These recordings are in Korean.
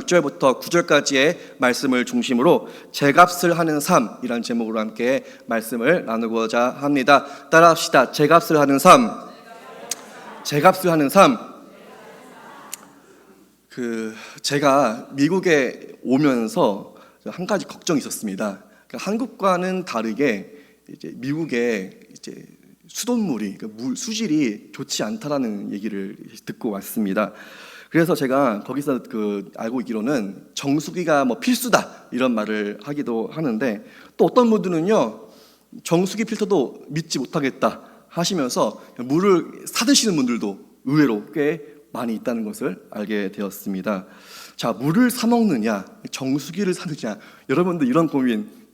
6절부터 9절까지의 말씀을 중심으로 제값을 하는 삶이라는 제목으로 함께 말씀을 나누고자 합니다. 따라합시다. 제값을 하는 삶. 제값을 하는 삶. 제가 미국에 오면서 한 가지 걱정이 있었습니다. 한국과는 다르게 이제 미국의 수돗물이, 수질이 좋지 않다라는 얘기를 듣고 왔습니다. 그래서 제가 거기서 알고 있기로는 정수기가 필수다 이런 말을 하기도 하는데, 또 어떤 분들은요 정수기 필터도 믿지 못하겠다 하시면서 물을 사드시는 분들도 의외로 꽤 많이 있다는 것을 알게 되었습니다. 자, 물을 사 먹느냐, 정수기를 사느냐, 여러분들 이런 고민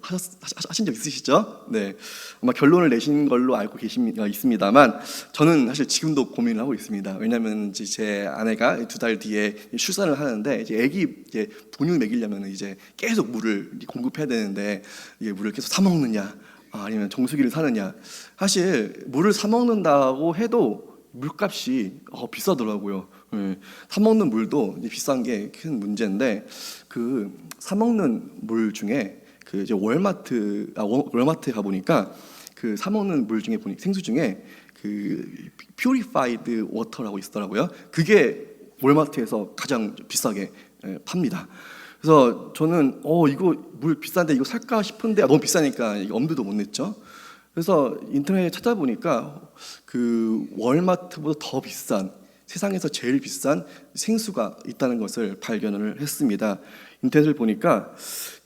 하신 적 있으시죠? 네, 아마 결론을 내신 걸로 알고 있습니다만, 저는 사실 지금도 고민을 하고 있습니다. 왜냐하면 제 아내가 2달 뒤에 출산을 하는데, 이제 아기 분유 먹이려면 이제 계속 물을 공급해야 되는데, 이게 물을 계속 사 먹느냐, 아니면 정수기를 사느냐. 사실 물을 사 먹는다고 해도 물값이 비싸더라고요. 사 먹는 물도 비싼 게 큰 문제인데, 사 먹는 물 중에 이제 월마트에 가 보니까 사 먹는 물 중에 생수 중에 purified water라고 있더라고요. 그게 월마트에서 가장 비싸게 팝니다. 그래서 저는 이거 물 비싼데 이거 살까 싶은데 너무 비싸니까 엄두도 못 냈죠. 그래서 인터넷에 찾아보니까 월마트보다 더 비싼, 세상에서 제일 비싼 생수가 있다는 것을 발견을 했습니다. 인터넷을 보니까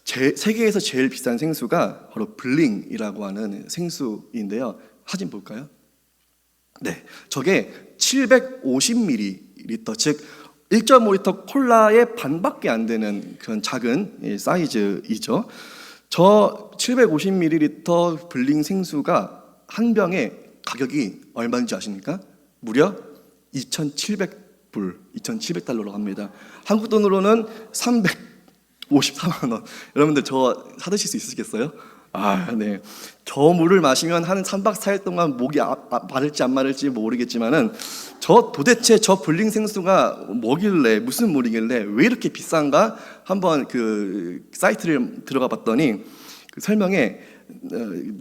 세계에서 제일 비싼 생수가 바로 블링이라고 하는 생수인데요. 사진 볼까요? 네, 저게 750ml, 즉 1.5리터 콜라의 반밖에 안 되는 그런 작은 사이즈이죠. 저 750ml 블링 생수가 한 병에 가격이 얼마인지 아십니까? 무려 2,700불, 2,700달러로 합니다. 한국 돈으로는 354만 원. 여러분들 저 사드실 수 있으시겠어요? 네. 저 물을 마시면 한 3박 4일 동안 목이 마를지 안 마를지 모르겠지만은, 도대체 저 블링 생수가 뭐길래, 무슨 물이길래 왜 이렇게 비싼가? 한번 사이트를 들어가 봤더니 설명에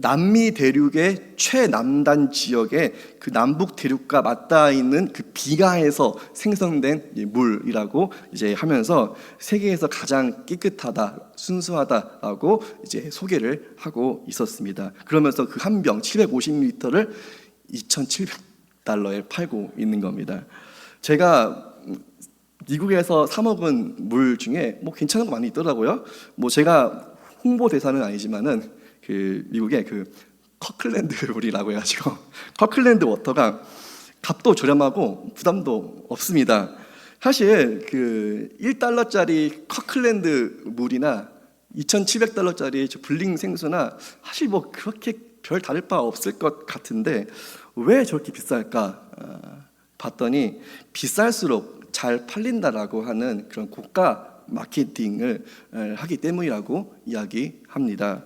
남미 대륙의 최남단 지역의 남북 대륙과 맞닿아 있는 비가에서 생성된 물이라고 이제 하면서 세계에서 가장 깨끗하다, 순수하다라고 이제 소개를 하고 있었습니다. 그러면서 한 병 750ml를 2,700달러에 팔고 있는 겁니다. 제가 미국에서 사 먹은 물 중에 괜찮은 거 많이 있더라고요. 제가 홍보대사는 아니지만은 미국의 커클랜드 물이라고 해가지고 커클랜드 워터가 값도 저렴하고 부담도 없습니다. 사실 1달러짜리 커클랜드 물이나 2,700달러짜리 블링 생수나 사실 그렇게 별 다를 바 없을 것 같은데 왜 저렇게 비쌀까 봤더니 비쌀수록 잘 팔린다라고 하는 그런 고가 마케팅을 하기 때문이라고 이야기합니다.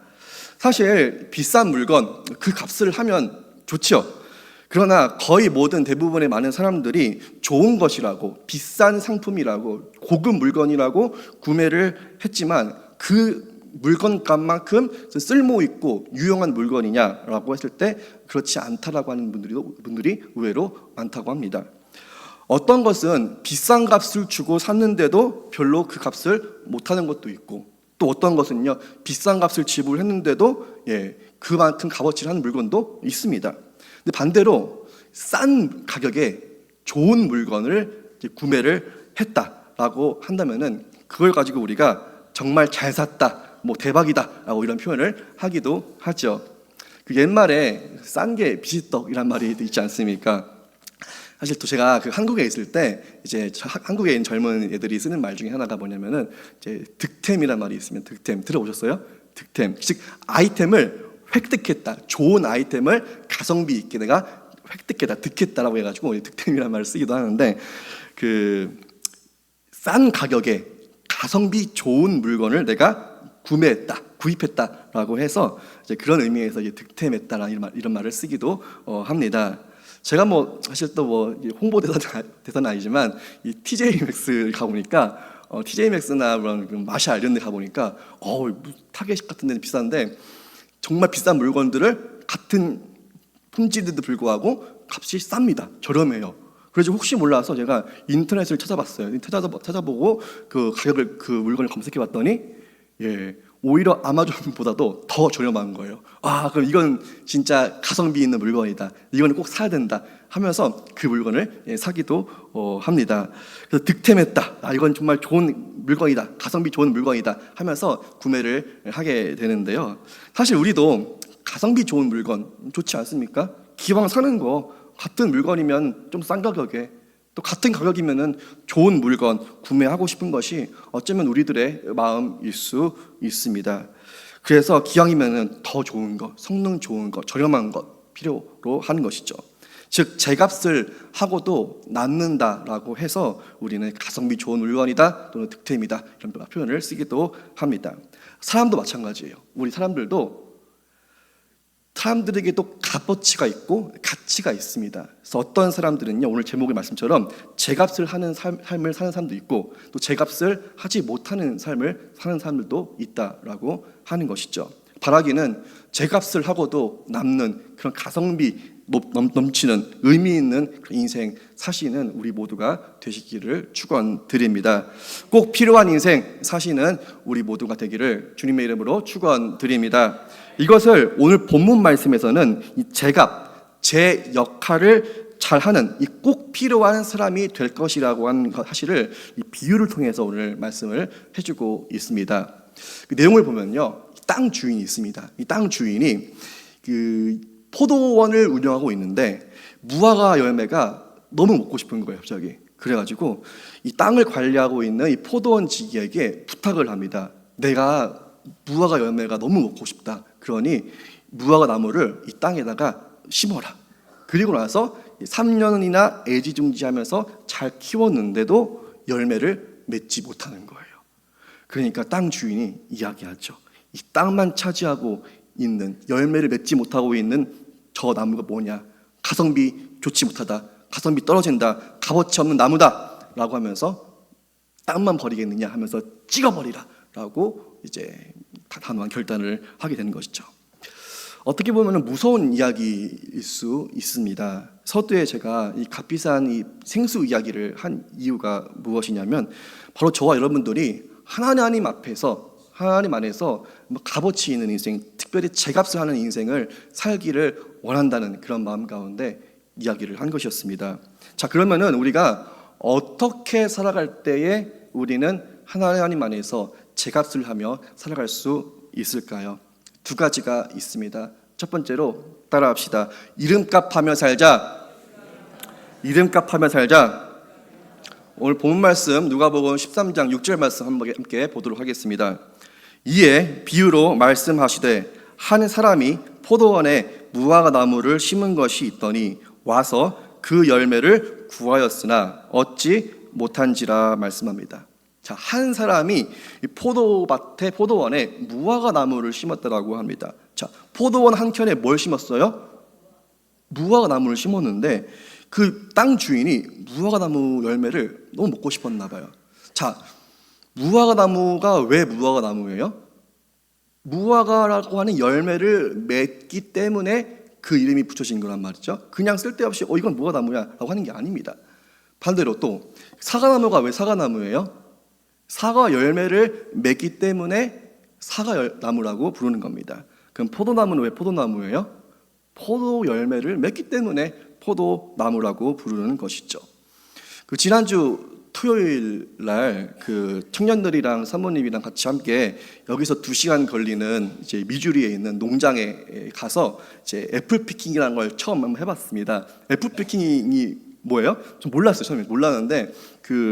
사실 비싼 물건, 값을 하면 좋죠. 그러나 거의 대부분의 많은 사람들이 좋은 것이라고, 비싼 상품이라고, 고급 물건이라고 구매를 했지만 물건값만큼 쓸모있고 유용한 물건이냐라고 했을 때 그렇지 않다라고 하는 분들이 의외로 많다고 합니다. 어떤 것은 비싼 값을 주고 샀는데도 별로 그 값을 못하는 것도 있고, 또 어떤 것은요 비싼 값을 지불했는데도 그만큼 값어치를 하는 물건도 있습니다. 근데 반대로 싼 가격에 좋은 물건을 구매를 했다라고 한다면은 그걸 가지고 우리가 정말 잘 샀다, 대박이다라고 이런 표현을 하기도 하죠. 옛말에 싼 게 비지떡이란 말이 있지 않습니까? 사실 또 제가 한국에 있을 때 이제 한국에 있는 젊은 애들이 쓰는 말 중에 하나가 뭐냐면은 이제 득템이란 말이 있으면, 득템 들어보셨어요? 득템, 즉 아이템을 획득했다, 좋은 아이템을 가성비 있게 내가 획득했다, 득했다라고 해가지고 득템이란 말을 쓰기도 하는데, 싼 가격에 가성비 좋은 물건을 내가 구입했다라고 해서 이제 그런 의미에서 득템했다라는 이런 말을 쓰기도 합니다. 제가 사실 또 홍보 대사는 아니지만 이 TJ 맥스를 가보니까 TJ 맥스나 그런 마샬 이런 데 가보니까 타겟 같은 데는 비싼데 정말 비싼 물건들을 같은 품질에도 불구하고 값이 쌉니다. 저렴해요. 그래서 혹시 몰라서 제가 인터넷을 찾아봤어요. 찾아보고 그 가격을 그 물건을 검색해봤더니 오히려 아마존보다도 더 저렴한 거예요. 그럼 이건 진짜 가성비 있는 물건이다. 이거는 꼭 사야 된다 하면서 그 물건을 사기도 합니다. 그래서 득템했다. 이건 정말 좋은 물건이다. 가성비 좋은 물건이다 하면서 구매를 하게 되는데요. 사실 우리도 가성비 좋은 물건 좋지 않습니까? 기왕 사는 거 같은 물건이면 좀 싼 가격에 또 같은 가격이면은 좋은 물건 구매하고 싶은 것이 어쩌면 우리들의 마음일 수 있습니다. 그래서 기왕이면은 더 좋은 것, 성능 좋은 것, 저렴한 것 필요로 하는 것이죠. 즉 제값을 하고도 남는다라고 해서 우리는 가성비 좋은 물건이다 또는 득템이다 이런 표현을 쓰기도 합니다. 사람도 마찬가지예요. 우리 사람들에게도 값어치가 있고 가치가 있습니다. 그래서 어떤 사람들은요, 오늘 제목의 말씀처럼 제값을 하는 삶을 사는 사람도 있고 또 제값을 하지 못하는 삶을 사는 사람들도 있다라고 하는 것이죠. 바라기는 제값을 하고도 남는 그런 가성비 넘치는 의미 있는 인생 사시는 우리 모두가 되시기를 축원드립니다. 꼭 필요한 인생 사시는 우리 모두가 되기를 주님의 이름으로 축원드립니다. 이것을 오늘 본문 말씀에서는 이 제값, 제 역할을 잘하는 이 꼭 필요한 사람이 될 것이라고 하는 사실을 이 비유를 통해서 오늘 말씀을 해주고 있습니다. 그 내용을 보면요, 땅 주인이 있습니다. 이 땅 주인이 그 포도원을 운영하고 있는데 무화과 열매가 너무 먹고 싶은 거예요, 갑자기. 그래가지고 이 땅을 관리하고 있는 이 포도원 지기에게 부탁을 합니다. 내가 무화과 열매가 너무 먹고 싶다. 그러니 무화과 나무를 이 땅에다가 심어라. 그리고 나서 3년이나 애지중지하면서 잘 키웠는데도 열매를 맺지 못하는 거예요. 그러니까 땅 주인이 이야기하죠. 이 땅만 차지하고 있는, 열매를 맺지 못하고 있는 저 나무가 뭐냐? 가성비 좋지 못하다, 가성비 떨어진다, 값어치 없는 나무다 라고 하면서 땅만 버리겠느냐 하면서 찍어버리라 라고 이제 단호한 결단을 하게 되는 것이죠. 어떻게 보면 무서운 이야기일 수 있습니다. 서두에 제가 이 값비싼 이 생수 이야기를 한 이유가 무엇이냐면 바로 저와 여러분들이 하나님 안에서 값어치 있는 인생, 특별히 제값을 하는 인생을 살기를 원한다는 그런 마음 가운데 이야기를 한 것이었습니다. 자, 그러면은 우리가 어떻게 살아갈 때에 우리는 하나님 안에서 제값을 하며 살아갈 수 있을까요? 두 가지가 있습니다. 첫 번째로 따라합시다. 이름값하며 살자. 이름값하며 살자. 오늘 본 말씀 누가복음 13장 6절 말씀 함께 보도록 하겠습니다. 이에 비유로 말씀하시되 한 사람이 포도원에 무화과 나무를 심은 것이 있더니 와서 그 열매를 구하였으나 얻지 못한지라 말씀합니다. 자, 한 사람이 포도원에 무화과 나무를 심었다라고 합니다. 자, 포도원 한켠에 뭘 심었어요? 무화과 나무를 심었는데 그 땅 주인이 무화과 나무 열매를 너무 먹고 싶었나 봐요. 자, 무화과 나무가 왜 무화과 나무예요? 무화과라고 하는 열매를 맺기 때문에 그 이름이 붙여진 거란 말이죠. 그냥 쓸데없이 이건 무화과 나무야 라고 하는 게 아닙니다. 반대로 또 사과나무가 왜 사과나무예요? 사과 열매를 맺기 때문에 사과나무라고 부르는 겁니다. 그럼 포도나무는 왜 포도나무예요? 포도 열매를 맺기 때문에 포도나무라고 부르는 것이죠. 그 지난주 토요일 날 그 청년들이랑 사모님이랑 같이 함께 여기서 2시간 걸리는 이제 미주리에 있는 농장에 가서 이제 애플 피킹이라는 걸 처음 한번 해봤습니다. 애플 피킹이 뭐예요? 좀 몰랐어요. 처음에 몰랐는데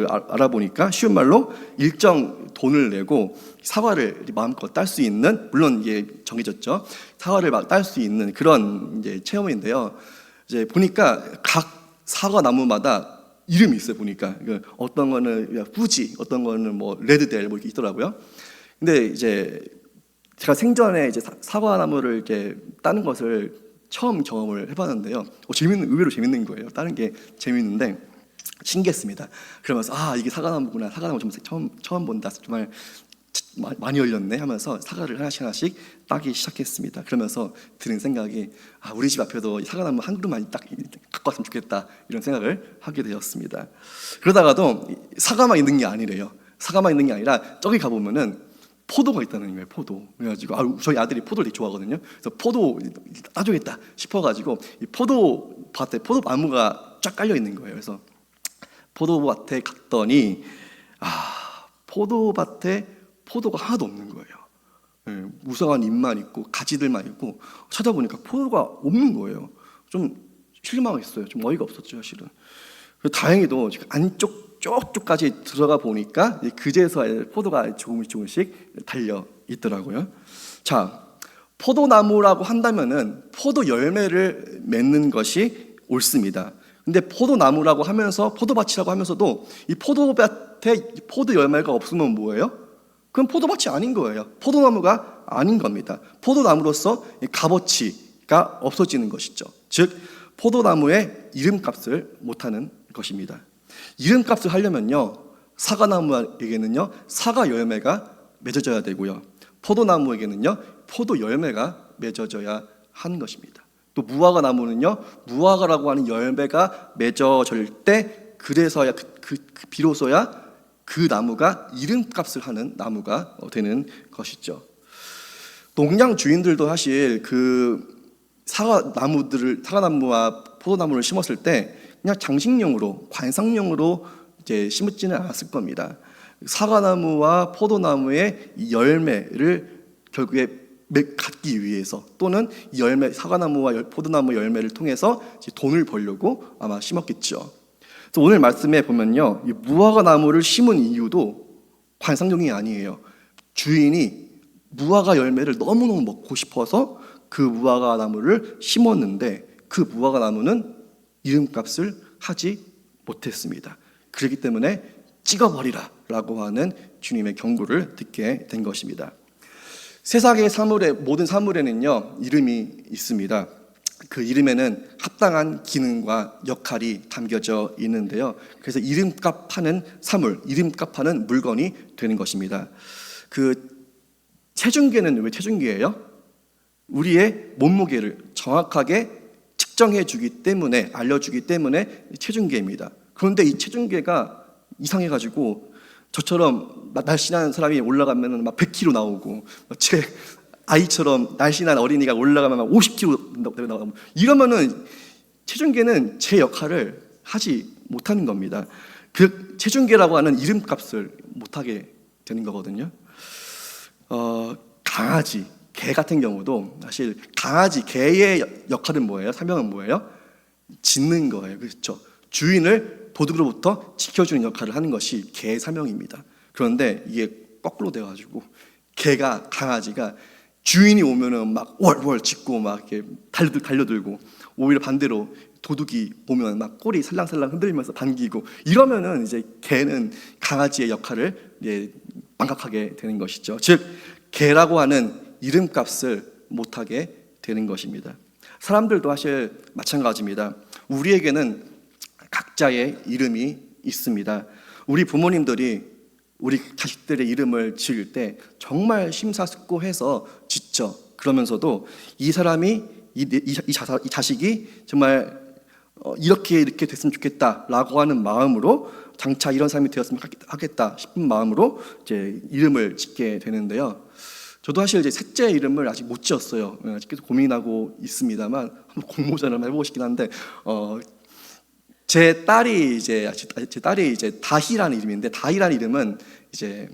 알아보니까 쉬운 말로 일정 돈을 내고 사과를 마음껏 딸 수 있는, 물론 이게 정해졌죠. 사과를 막 딸 수 있는 그런 이제 체험인데요. 이제 보니까 각 사과 나무마다 이름이 있어요. 보니까 어떤 거는 후지, 어떤 거는 뭐 레드델 뭐 이렇게 있더라고요. 근데 이제 제가 생전에 이제 사과나무를 이렇게 따는 것을 처음 경험을 해봤는데요. 의외로 재밌는 거예요. 따는 게 재밌는데 신기했습니다. 그러면서 이게 사과나무구나. 사과나무 좀 처음 본다. 정말 많이 열렸네 하면서 사과를 하나씩 하나씩 따기 시작했습니다. 그러면서 드는 생각이 우리 집 앞에도 사과나무 한 그루만 딱 갖고 왔으면 좋겠다, 이런 생각을 하게 되었습니다. 그러다가도 사과만 있는 게 아니래요. 사과만 있는 게 아니라 저기 가보면은 포도가 있다는 거예요. 포도. 그래가지고 저희 아들이 포도를 되게 좋아하거든요. 그래서 포도 따줘야겠다 싶어가지고 이 포도밭에 포도나무가 쫙 깔려 있는 거예요. 그래서 포도밭에 갔더니 포도밭에 포도가 하나도 없는 거예요. 무성한 잎만 있고 가지들만 있고, 찾아보니까 포도가 없는 거예요. 좀 실망했어요. 좀 어이가 없었죠, 사실은. 다행히도 안쪽 쪽까지 들어가 보니까 그제서 포도가 조금씩 달려 있더라고요. 자, 포도나무라고 한다면은 포도 열매를 맺는 것이 옳습니다. 근데 포도나무라고 하면서 포도밭이라고 하면서도 이 포도밭에 포도 열매가 없으면 뭐예요? 그건 포도밭이 아닌 거예요. 포도나무가 아닌 겁니다. 포도나무로서 값어치가 없어지는 것이죠. 즉 포도나무의 이름값을 못하는 것입니다. 이름값을 하려면요, 사과나무에게는요 사과 열매가 맺어져야 되고요, 포도나무에게는요 포도 열매가 맺어져야 하는 것입니다. 또 무화과 나무는요, 무화과라고 하는 열매가 맺어질 때 그래서야 비로소야 그 나무가 이름값을 하는 나무가 되는 것이죠. 농장 주인들도 사실 그 사과나무와 포도나무를 심었을 때 그냥 장식용으로, 관상용으로 이제 심지는 않았을 겁니다. 사과나무와 포도나무의 열매를 결국에 갖기 위해서, 또는 사과나무와 포도나무 열매를 통해서 돈을 벌려고 아마 심었겠죠. 그래서 오늘 말씀에 보면요, 이 무화과 나무를 심은 이유도 관상용이 아니에요. 주인이 무화과 열매를 너무너무 먹고 싶어서 그 무화과 나무를 심었는데 그 무화과 나무는 이름값을 하지 못했습니다. 그렇기 때문에 찍어버리라 라고 하는 주님의 경고를 듣게 된 것입니다. 세상의 모든 사물에는요 이름이 있습니다. 그 이름에는 합당한 기능과 역할이 담겨져 있는데요, 그래서 이름값하는 사물, 이름값하는 물건이 되는 것입니다. 그 체중계는 왜 체중계예요? 우리의 몸무게를 정확하게 측정해 주기 때문에, 알려주기 때문에 체중계입니다. 그런데 이 체중계가 이상해가지고 저처럼 날씬한 사람이 올라가면 막 100kg 나오고, 제 아이처럼 날씬한 어린이가 올라가면 막 50kg 나오고, 이러면은 체중계는 제 역할을 하지 못하는 겁니다. 그 체중계라고 하는 이름값을 못하게 되는 거거든요. 강아지, 개 같은 경우도 사실 개의 역할은 뭐예요? 사명은 뭐예요? 짖는 거예요. 그렇죠? 주인을 도둑으로부터 지켜주는 역할을 하는 것이 개의 사명입니다. 그런데 이게 거꾸로 돼가지고 강아지가 주인이 오면은 막 월월 짖고 막 이렇게 달려들고, 오히려 반대로 도둑이 오면 막 꼬리 살랑살랑 흔들면서 반기고, 이러면은 이제 개는 강아지의 역할을 망각하게 되는 것이죠. 즉 개라고 하는 이름값을 못하게 되는 것입니다. 사람들도 사실 마찬가지입니다. 우리에게는 각자의 이름이 있습니다. 우리 부모님들이 우리 자식들의 이름을 지을 때 정말 심사숙고해서 짓죠. 그러면서도 이 사람이 이 자식이 정말 이렇게 됐으면 좋겠다라고 하는 마음으로, 장차 이런 사람이 되었으면 하겠다 싶은 마음으로 이제 이름을 짓게 되는데요. 저도 사실 이제 셋째 이름을 아직 못 지었어요. 아직 계속 고민하고 있습니다만 한번 공모전을 해보고 싶긴 한데, 제 딸이 이제 다희라는 이름인데, 다희라는 이름은 이제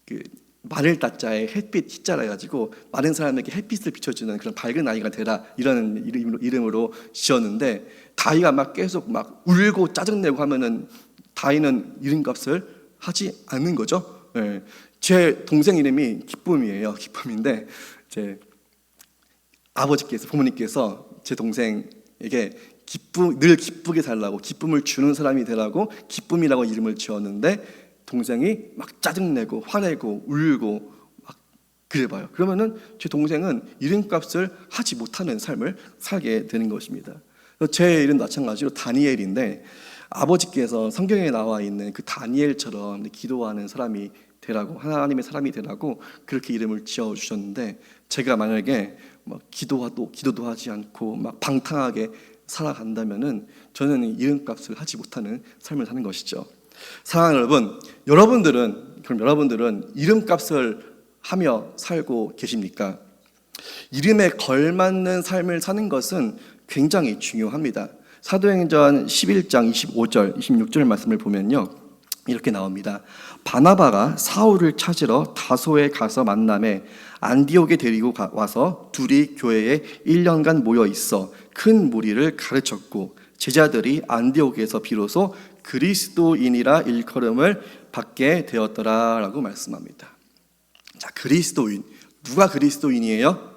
그 마늘 따자에 햇빛 희자라 해가지고 많은 사람에게 햇빛을 비춰주는 그런 밝은 아이가 되라, 이런 이름으로 지었는데, 다희가 막 계속 막 울고 짜증내고 하면은 다희는 이름값을 하지 않는 거죠. 네. 제 동생 이름이 기쁨이에요. 기쁨인데 제 부모님께서 제 동생에게 늘 기쁘게 살라고, 기쁨을 주는 사람이 되라고 기쁨이라고 이름을 지었는데, 동생이 막 짜증내고 화내고 울고 막 그래봐요. 그러면은 제 동생은 이름값을 하지 못하는 삶을 살게 되는 것입니다. 제 이름 마찬가지로 다니엘인데, 아버지께서 성경에 나와 있는 그 다니엘처럼 기도하는 사람이 되라고, 하나님의 사람이 되라고 그렇게 이름을 지어 주셨는데, 제가 만약에 기도도 하지 않고 막 방탕하게 살아간다면은 저는 이름값을 하지 못하는 삶을 사는 것이죠. 사랑하는 여러분, 그럼 여러분들은 이름값을 하며 살고 계십니까? 이름에 걸맞는 삶을 사는 것은 굉장히 중요합니다. 사도행전 11장 25절, 26절 말씀을 보면요, 이렇게 나옵니다. 바나바가 사울을 찾으러 다소에 가서 만남에 안디옥에 데리고 와서 둘이 교회에 1년간 모여 있어 큰 무리를 가르쳤고, 제자들이 안디옥에서 비로소 그리스도인이라 일컬음을 받게 되었더라라고 말씀합니다. 자, 그리스도인, 누가 그리스도인이에요?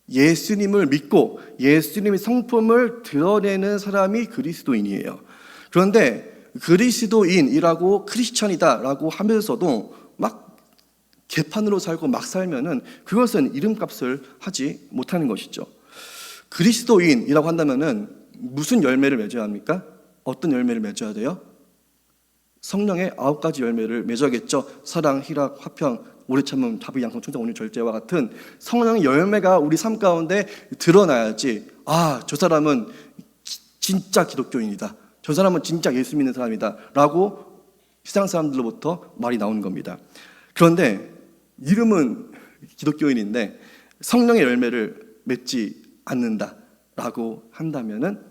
예수님을 믿고 예수님의 성품을 드러내는 사람이 그리스도인이에요. 그런데 그리스도인이라고 크리스천이다라고 하면서도 막 개판으로 살고 막 살면은 그것은 이름값을 하지 못하는 것이죠. 그리스도인이라고 한다면은 무슨 열매를 맺어야 합니까? 어떤 열매를 맺어야 돼요? 성령의 9가지 열매를 맺어야겠죠. 사랑, 희락, 화평, 오래 참음, 자비, 양성, 충성, 온유, 절제와 같은 성령의 열매가 우리 삶 가운데 드러나야지, 아, 저 사람은 진짜 기독교인이다, 저 사람은 진짜 예수 믿는 사람이다 라고 세상 사람들로부터 말이 나오는 겁니다. 그런데 이름은 기독교인인데 성령의 열매를 맺지 않는다 라고 한다면은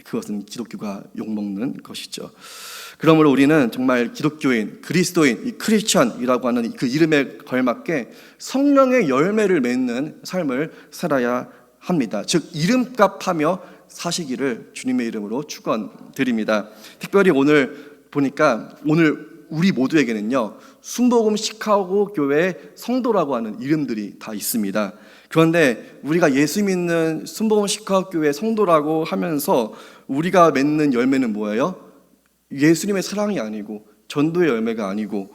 그것은 기독교가 욕먹는 것이죠. 그러므로 우리는 정말 기독교인, 그리스도인, 이 크리스천이라고 하는 그 이름에 걸맞게 성령의 열매를 맺는 삶을 살아야 합니다. 즉 이름값하며 사시기를 주님의 이름으로 축원드립니다. 특별히 오늘 보니까 오늘 우리 모두에게는요, 순복음 시카고 교회 성도라고 하는 이름들이 다 있습니다. 그런데 우리가 예수 믿는 순복음 시카고 교회 성도라고 하면서 우리가 맺는 열매는 뭐예요? 예수님의 사랑이 아니고 전도의 열매가 아니고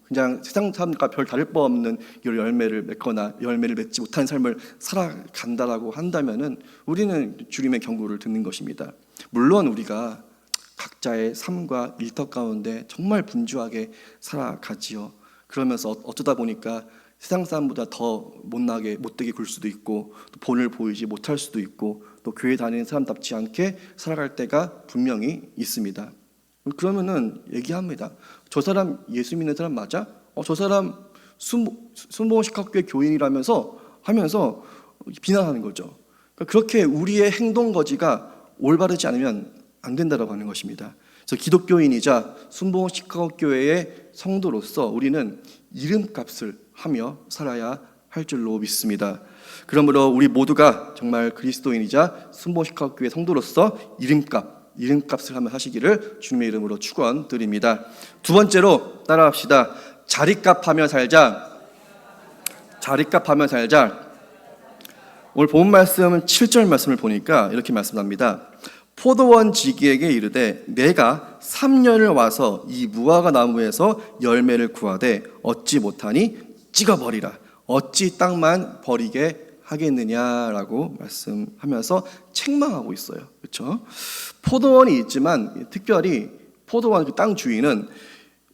그냥 세상 사람과 별 다를 바 없는 열매를 맺거나 열매를 맺지 못한 삶을 살아간다라고 한다면은 우리는 주님의 경고를 듣는 것입니다. 물론 우리가 각자의 삶과 일터 가운데 정말 분주하게 살아가지요. 그러면서 어쩌다 보니까 세상 사람보다 더 못되게 굴 수도 있고, 또 본을 보이지 못할 수도 있고, 또 교회 다니는 사람답지 않게 살아갈 때가 분명히 있습니다. 그러면은 얘기합니다. 저 사람 예수 믿는 사람 맞아? 저 사람 순복음 시카고교회 교인이라면서 하면서 비난하는 거죠. 그러니까 그렇게 우리의 행동 거지가 올바르지 않으면 안 된다라고 하는 것입니다. 그래서 기독교인이자 순복음 시카고교회의 성도로서 우리는 이름값을 하며 살아야 할 줄로 믿습니다. 그러므로 우리 모두가 정말 그리스도인이자 순복음 시카고교회 성도로서 이름값을 하며 하시기를 주님의 이름으로 축원드립니다. 두 번째로 따라합시다. 자리값하며 살자. 자리값하며 살자. 오늘 본 말씀은 7절 말씀을 보니까 이렇게 말씀합니다. 포도원 지기에게 이르되 내가 3년을 와서 이 무화과 나무에서 열매를 구하되 얻지 못하니 찍어버리라. 어찌 땅만 버리게 하겠느냐라고 말씀하면서 책망하고 있어요. 그렇죠? 포도원이 있지만 특별히 포도원 그 땅 주인은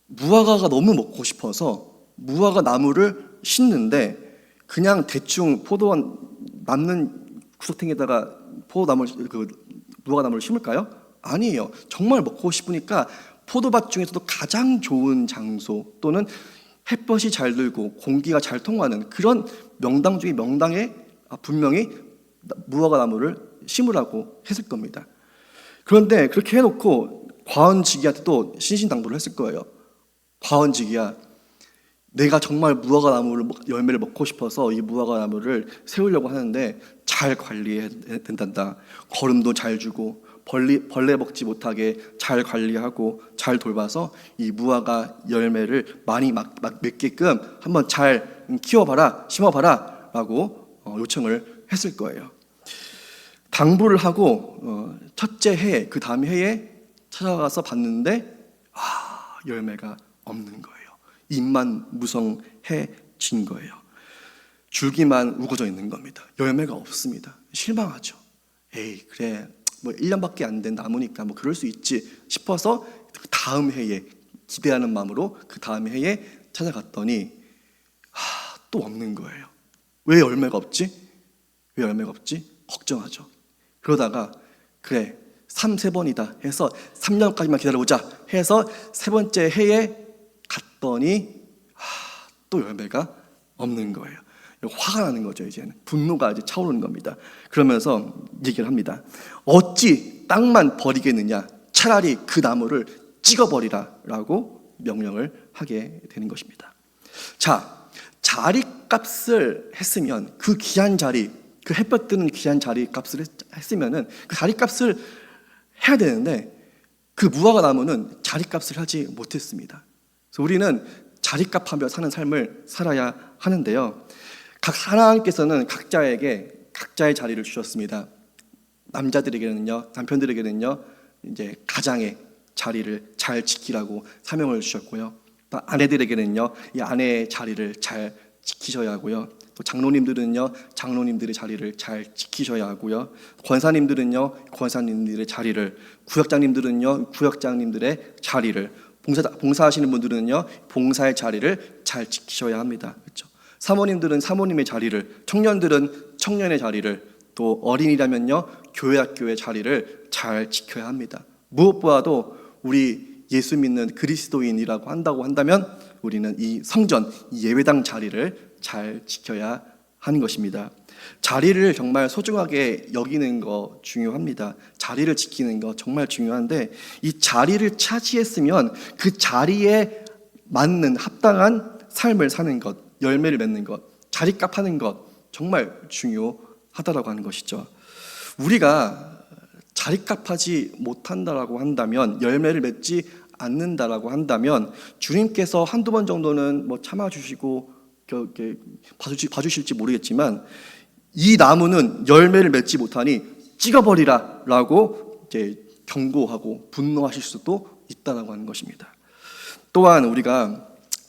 무화과가 너무 먹고 싶어서 무화과 나무를 심는데 그냥 대충 포도원 남는 구석탱이에다가 무화과 나무를 심을까요? 아니에요. 정말 먹고 싶으니까 포도밭 중에서도 가장 좋은 장소 또는 햇볕이 잘 들고 공기가 잘 통하는 그런 명당 중에 명당에 분명히 무화과 나무를 심으라고 했을 겁니다. 그런데 그렇게 해놓고 과언지기한테도 신신당부를 했을 거예요. 과언지기야, 내가 정말 무화과 나무를 열매를 먹고 싶어서 이 무화과 나무를 세우려고 하는데 잘 관리해야 된단다. 거름도 잘 주고 벌레 먹지 못하게 잘 관리하고 잘 돌봐서 이 무화과 열매를 많이 맺게끔 한번 잘 키워봐라, 심어봐라 라고 요청을 했을 거예요. 당부를 하고 첫째 해에, 그 다음 해에 찾아가서 봤는데 열매가 없는 거예요. 잎만 무성해진 거예요. 줄기만 우거져 있는 겁니다. 열매가 없습니다. 실망하죠. 에이, 그래, 뭐 1년밖에 안 된 나무니까 뭐 그럴 수 있지 싶어서 그 다음 해에 기대하는 마음으로 그 다음 해에 찾아갔더니 또 없는 거예요. 왜 열매가 없지? 왜 열매가 없지? 걱정하죠. 그러다가 그래 3번이다 해서 3년까지만 기다려보자 해서 세 번째 해에 갔더니 또 열매가 없는 거예요. 화가 나는 거죠. 이제는 분노가 이제 차오르는 겁니다. 그러면서 얘기를 합니다. 어찌 땅만 버리겠느냐? 차라리 그 나무를 찍어버리라라고 명령을 하게 되는 것입니다. 자, 자리값을 했으면 그 귀한 자리, 그 햇볕 드는 귀한 자리값을 했으면은 그 자리값을 해야 되는데 그 무화과 나무는 자리값을 하지 못했습니다. 그래서 우리는 자리값하며 사는 삶을 살아야 하는데요. 하나님께서는 각자에게 각자의 자리를 주셨습니다. 남자들에게는요, 남편들에게는요, 이제 가장의 자리를 잘 지키라고 사명을 주셨고요. 또 아내들에게는요, 이 아내의 자리를 잘 지키셔야 하고요. 또 장로님들은요, 장로님들의 자리를 잘 지키셔야 하고요. 권사님들은요, 권사님들의 자리를, 구역장님들은요, 구역장님들의 자리를, 봉사하시는 분들은요, 봉사의 자리를 잘 지키셔야 합니다. 그렇죠? 사모님들은 사모님의 자리를, 청년들은 청년의 자리를, 또 어린이라면요, 교회 학교의 자리를 잘 지켜야 합니다. 무엇보다도 우리 예수 믿는 그리스도인이라고 한다면 우리는 이 성전, 이 예배당 자리를 잘 지켜야 하는 것입니다. 자리를 정말 소중하게 여기는 거 중요합니다. 자리를 지키는 거 정말 중요한데 이 자리를 차지했으면 그 자리에 맞는 합당한 삶을 사는 것, 열매를 맺는 것, 자리값 하는 것 정말 중요하다라고 하는 것이죠. 우리가 자리값 하지 못한다라고 한다면, 열매를 맺지 않는다라고 한다면 주님께서 한두 번 정도는 뭐 참아주시고 봐주실지 모르겠지만 이 나무는 열매를 맺지 못하니 찍어버리라 라고 이제 경고하고 분노하실 수도 있다라고 하는 것입니다. 또한 우리가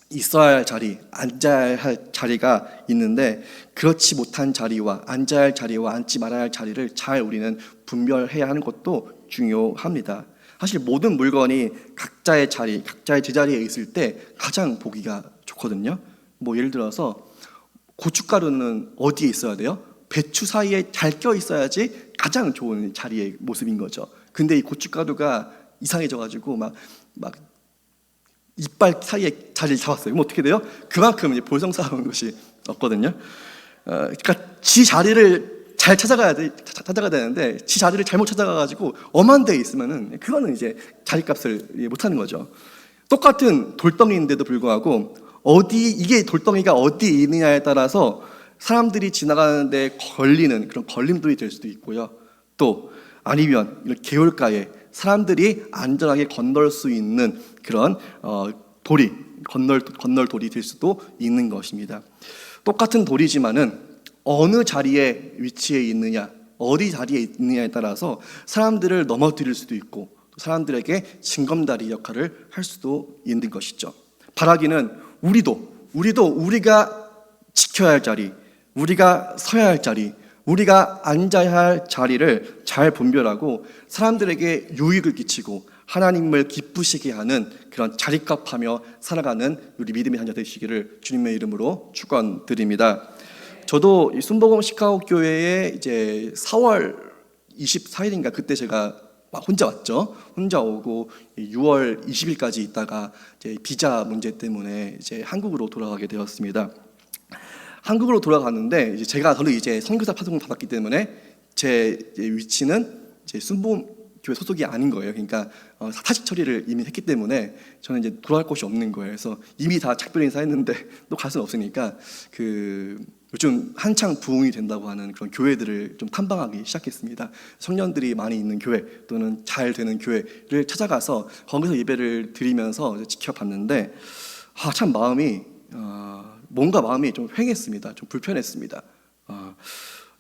있어야 할 자리, 앉아야 할 자리가 있는데 그렇지 못한 자리와 앉아야 할 자리와 앉지 말아야 할 자리를 잘 우리는 분별해야 하는 것도 중요합니다. 사실 모든 물건이 각자의 자리, 각자의 제자리에 있을 때 가장 보기가 좋거든요. 뭐 예를 들어서 고춧가루는 어디에 있어야 돼요? 배추 사이에 잘 껴 있어야지 가장 좋은 자리의 모습인 거죠. 근데 이 고춧가루가 이상해져가지고 막 이빨 사이에 자리를 잡았어요. 그럼 어떻게 돼요? 그만큼 이제 볼성사하는 것이 없거든요. 그러니까 지 자리를 잘 찾아가야 되는데 지 자리를 잘못 찾아가가지고 엄한 데에 있으면은 그거는 이제 자리값을 못하는 거죠. 똑같은 돌덩이인데도 불구하고 이게 돌덩이가 어디 있느냐에 따라서 사람들이 지나가는데 걸리는 그런 걸림돌이 될 수도 있고요. 또 아니면 이런 개울가에 사람들이 안전하게 건널 수 있는 그런 건널 돌이 될 수도 있는 것입니다. 똑같은 돌이지만은 어느 자리에 위치해 있느냐, 어디 자리에 있느냐에 따라서 사람들을 넘어뜨릴 수도 있고 사람들에게 징검다리 역할을 할 수도 있는 것이죠. 바라기는 우리가 지켜야 할 자리, 우리가 서야 할 자리, 우리가 앉아야 할 자리를 잘 분별하고 사람들에게 유익을 끼치고 하나님을 기쁘시게 하는 그런 자리값하며 살아가는 우리 믿음의 자녀 되시기를 주님의 이름으로 축원드립니다. 저도 이 순복음 시카고 교회에 이제 4월 24일인가 그때 제가 혼자 왔죠. 혼자 오고 6월 20일까지 있다가 이제 비자 문제 때문에 이제 한국으로 돌아가게 되었습니다. 한국으로 돌아갔는데 이제 제가 저는 이제 선교사 파송을 받았기 때문에 제 위치는 이제 순복음 교회 소속이 아닌 거예요. 그러니까 사직 처리를 이미 했기 때문에 저는 이제 돌아갈 곳이 없는 거예요. 그래서 이미 다 작별 인사했는데 또 갈 수는 없으니까 요즘 한창 부흥이 된다고 하는 그런 교회들을 좀 탐방하기 시작했습니다. 청년들이 많이 있는 교회 또는 잘 되는 교회를 찾아가서 거기서 예배를 드리면서 지켜봤는데 참 뭔가 마음이 좀 휑했습니다. 좀 불편했습니다.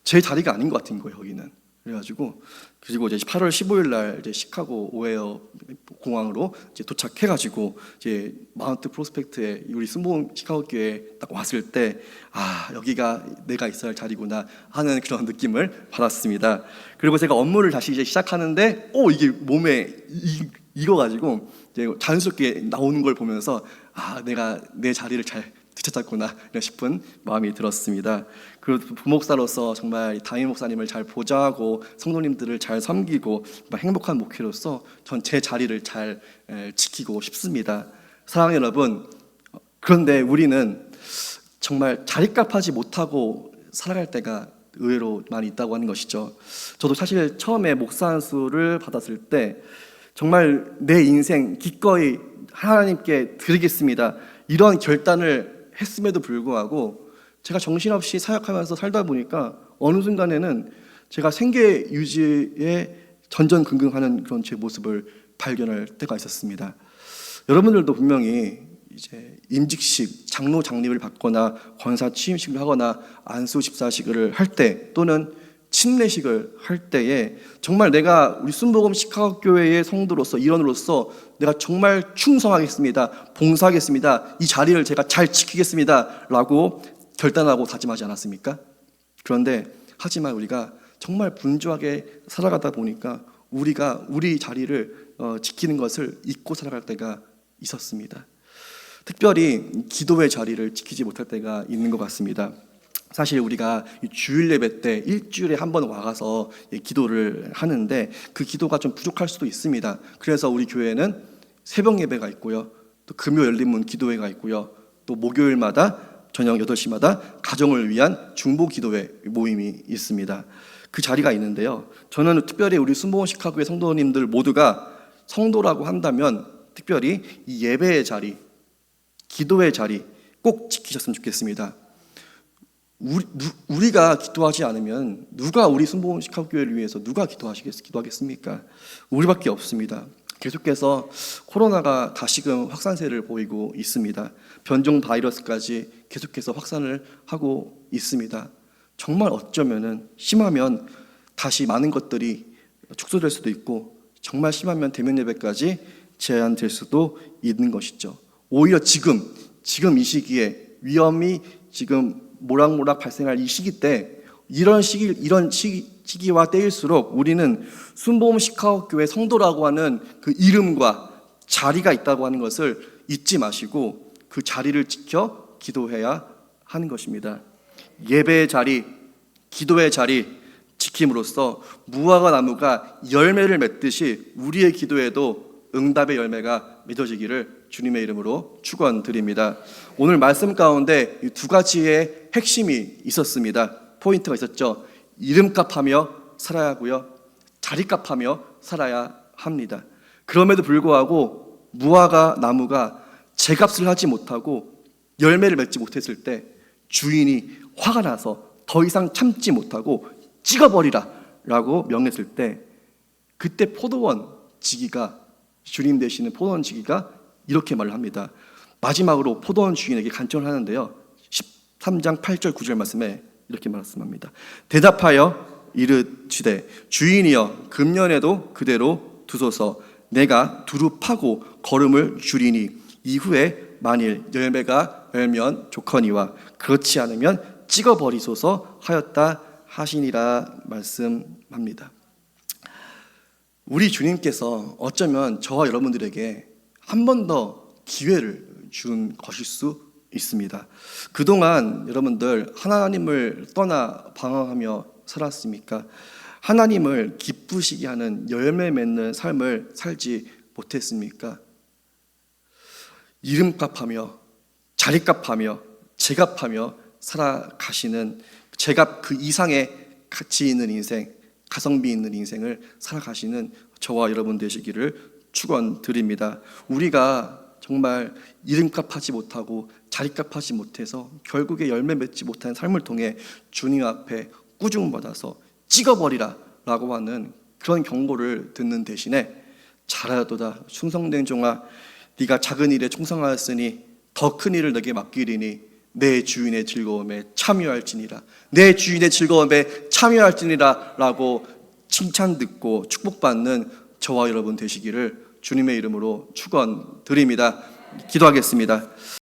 제 자리가 아닌 것 같은 거예요. 거기는. 그래가지고 그리고 이제 8월 15일 날 이제 시카고 오헤어 공항으로 이제 도착해가지고 이제 마운트 프로스펙트에 우리 순복음 시카고 교회에 딱 왔을 때 여기가 내가 있어야 할 자리구나 하는 그런 느낌을 받았습니다. 그리고 제가 업무를 다시 이제 시작하는데 이게 몸에 익어가지고 이제 자연스럽게 나오는 걸 보면서 내가 내 자리를 잘 되찾았구나 싶은 마음이 들었습니다. 그리고 부목사로서 정말 담임 목사님을 잘 보좌하고 성도님들을 잘 섬기고 행복한 목회로서 전 제 자리를 잘 지키고 싶습니다. 사랑하는 여러분, 그런데 우리는 정말 자리값 하지 못하고 살아갈 때가 의외로 많이 있다고 하는 것이죠. 저도 사실 처음에 목사 안수를 받았을 때 정말 내 인생 기꺼이 하나님께 드리겠습니다, 이런 결단을 했음에도 불구하고 제가 정신없이 사역하면서 살다 보니까 어느 순간에는 제가 생계 유지에 전전긍긍하는 그런 제 모습을 발견할 때가 있었습니다. 여러분들도 분명히 이제 임직식, 장로 장립을 받거나 권사 취임식을 하거나 안수 집사식을 할 때 또는 침례식을 할 때에 정말 내가 우리 순복음 시카고 교회의 성도로서 일원으로서 내가 정말 충성하겠습니다, 봉사하겠습니다, 이 자리를 제가 잘 지키겠습니다 라고 결단하고 다짐하지 않았습니까? 그런데 하지만 우리가 정말 분주하게 살아가다 보니까 우리가 우리 자리를 지키는 것을 잊고 살아갈 때가 있었습니다. 특별히 기도의 자리를 지키지 못할 때가 있는 것 같습니다. 사실 우리가 주일 예배 때 일주일에 한 번 와가서 기도를 하는데 그 기도가 좀 부족할 수도 있습니다. 그래서 우리 교회는 새벽 예배가 있고요, 또 금요 열린문 기도회가 있고요, 또 목요일마다 저녁 8시마다 가정을 위한 중보 기도회 모임이 있습니다. 그 자리가 있는데요, 저는 특별히 우리 순복음 시카고의 성도님들 모두가 성도라고 한다면 특별히 이 예배의 자리, 기도의 자리 꼭 지키셨으면 좋겠습니다. 우리가 기도하지 않으면 누가 우리 순복음 시카고 교회를 위해서 누가 기도하겠습니까? 우리밖에 없습니다. 계속해서 코로나가 다시금 확산세를 보이고 있습니다. 변종 바이러스까지 계속해서 확산을 하고 있습니다. 정말 어쩌면은 심하면 다시 많은 것들이 축소될 수도 있고 정말 심하면 대면 예배까지 제한될 수도 있는 것이죠. 오히려 지금 이 시기에 위험이 지금 모락모락 발생할 이 시기 때 이런 시기와 때일수록 우리는 순복음 시카고 교회 성도라고 하는 그 이름과 자리가 있다고 하는 것을 잊지 마시고 그 자리를 지켜 기도해야 하는 것입니다. 예배의 자리, 기도의 자리 지킴으로써 무화과 나무가 열매를 맺듯이 우리의 기도에도 응답의 열매가 맺어지기를 주님의 이름으로 축원드립니다. 오늘 말씀 가운데 이 두 가지의 핵심이 있었습니다. 포인트가 있었죠. 이름값하며 살아야 하고요, 자리값하며 살아야 합니다. 그럼에도 불구하고 무화과 나무가 제값을 하지 못하고 열매를 맺지 못했을 때 주인이 화가 나서 더 이상 참지 못하고 찍어버리라 라고 명했을 때 그때 포도원 지기가, 주님 되시는 포도원 지기가 이렇게 말을 합니다. 마지막으로 포도원 주인에게 간청을 하는데요, 13장 8절 9절 말씀에 이렇게 말씀합니다. 대답하여 이르시되 주인이여 금년에도 그대로 두소서. 내가 두루 파고 거름을 주리니 이후에 만일 열매가 열면 좋거니와 그렇지 않으면 찍어버리소서 하였다 하시니라 말씀합니다. 우리 주님께서 어쩌면 저와 여러분들에게 한 번 더 기회를 준 것일 수 있습니다. 그동안 여러분들 하나님을 떠나 방황하며 살았습니까? 하나님을 기쁘시게 하는 열매 맺는 삶을 살지 못했습니까? 이름값하며 자리값하며 제값하며 살아가시는, 제값 그 이상의 가치 있는 인생, 가성비 있는 인생을 살아가시는 저와 여러분 되시기를 축원드립니다. 우리가 정말 이름값 하지 못하고 자리값 하지 못해서 결국에 열매 맺지 못한 삶을 통해 주님 앞에 꾸중받아서 찍어버리라 라고 하는 그런 경고를 듣는 대신에 잘하도다 충성된 종아, 네가 작은 일에 충성하였으니 더 큰 일을 내게 맡기리니 내 주인의 즐거움에 참여할지니라, 내 주인의 즐거움에 참여할지니라 라고 칭찬 듣고 축복받는 저와 여러분 되시기를 주님의 이름으로 축원드립니다. 기도하겠습니다.